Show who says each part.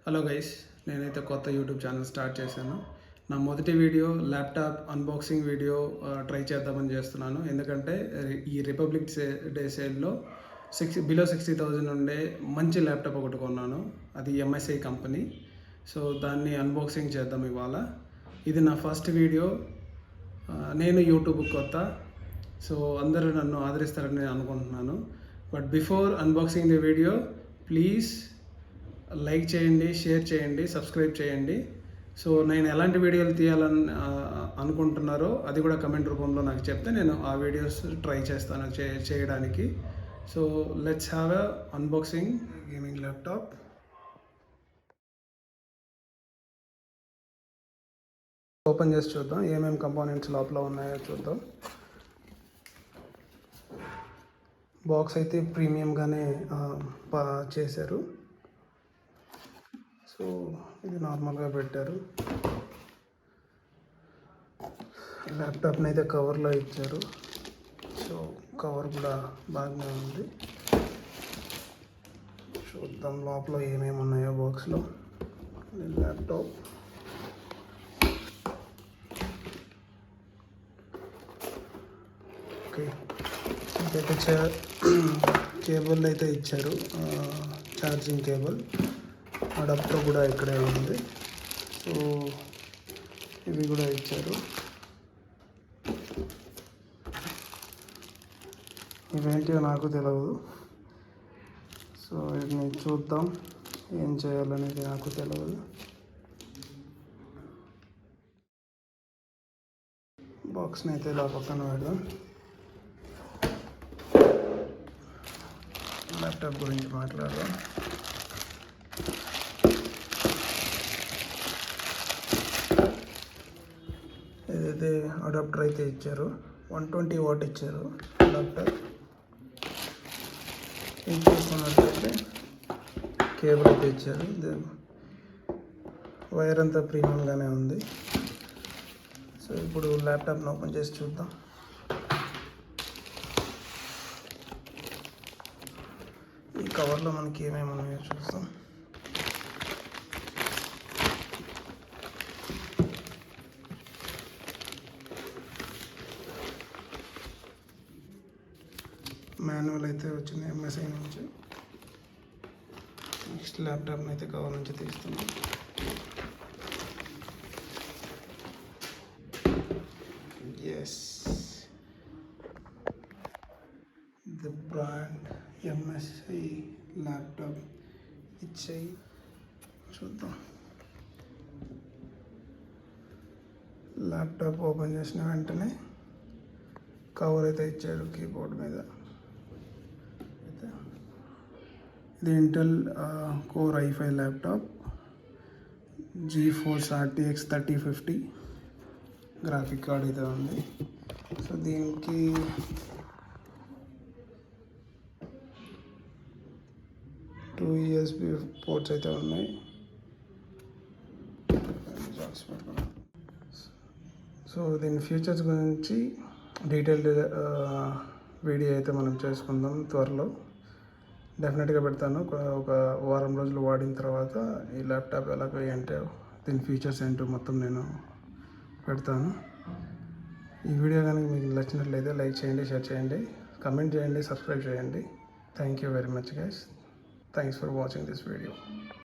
Speaker 1: Hello guys, నేనైతే కొత్త YouTube channel start చేశాను. నా మొదటి video laptop unboxing video try చేద్దామని చేస్తున్నాను. ఎందుకంటే ఈ రిపబ్లిక్ డే సేల్లో బిలో 60,000 ఉండే మంచి ల్యాప్టాప్ ఒకటి కొన్నాను. అది MSI కంపెనీ. సో దాన్ని అన్బాక్సింగ్ చేద్దాం ఇవాళ. ఇది నా ఫస్ట్ వీడియో. నేను యూట్యూబ్ కొత్త, సో అందరూ నన్ను ఆదరిస్తారని నేను అనుకుంటున్నాను. But before unboxing the video, please like చేయండి, షేర్ చేయండి, సబ్స్క్రైబ్ చేయండి. సో నేను ఎలాంటి వీడియోలు తీయాలని అనుకుంటున్నారో అది కూడా కమెంట్ రూపంలో నాకు చెప్తే నేను ఆ వీడియోస్ ట్రై చేస్తాను చేయడానికి. So let's have a unboxing gaming laptop. Open చేసి చూద్దాం ఏమేమి కంపోనెంట్స్ లోపల ఉన్నాయో చూద్దాం. బాక్స్ అయితే ప్రీమియంగానే చేశారు. సో ఇది నార్మల్గా పెట్టారు. ల్యాప్టాప్ని అయితే కవర్లో ఇచ్చారు. సో కవర్ కూడా బాగానే ఉంది. చూద్దాం లోపల ఏమేమి ఉన్నాయో బాక్స్లో. ల్యాప్టాప్ ఓకే, అయితే కేబుల్ అయితే ఇచ్చారు, ఛార్జింగ్ కేబుల్. అడాప్టర్ కూడా ఇక్కడే ఉంది. సో ఇవి కూడా ఇచ్చారు. ఇవేంటివో నాకు తెలియదు. సో వీటిని చూద్దాం, ఏం చేయాలనేది నాకు తెలియదు. బాక్స్ని అయితే ఇలా పక్కన పెడదాం. ల్యాప్టాప్ గురించి మాట్లాడదాం. ఏదైతే అడాప్టర్ అయితే ఇచ్చారు, 120 వాట్ ఇచ్చారు అడాప్టర్. ఇది చూసుకున్నట్లయితే కేబుల్ అయితే ఇచ్చారు. వైర్ అంతా ప్రీమియంగానే ఉంది. సో ఇప్పుడు ల్యాప్టాప్ని ఓపెన్ చేసి చూద్దాం. ఈ కవర్లో మనకి ఏమేమి ఉన్నాయో చూద్దాం. మాన్యువల్ అయితే వచ్చింది MSI నుంచి. నెక్స్ట్ ల్యాప్టాప్ని అయితే కవర్ నుంచి తీస్తున్నాం. Yes, the brand MSI laptop ఇచ్చాయి. చూద్దాం. ల్యాప్టాప్ ఓపెన్ చేసిన వెంటనే కవర్ అయితే ఇచ్చారు కీబోర్డ్ మీద. ఇది Intel core i5 laptop, GeForce RTX 3050 graphic card అయితే ఉంది. సో దీనికి టూ USB పోర్ట్స్ అయితే ఉన్నాయి. సో దీని ఫీచర్స్ గురించి డీటెయిల్డ్ వీడియో అయితే మనం చేసుకుందాం త్వరలో. డెఫినెట్గా పెడతాను. ఒక వారం రోజులు వాడిన తర్వాత ఈ ల్యాప్టాప్ ఎలాగో ఏంటో, దీని ఫీచర్స్ ఏంటో మొత్తం నేను పెడతాను. ఈ వీడియో కనుక మీకు నచ్చినట్లయితే లైక్ చేయండి, షేర్ చేయండి, కమెంట్ చేయండి, సబ్స్క్రైబ్ చేయండి. Thank you very much guys. Thanks for watching this video.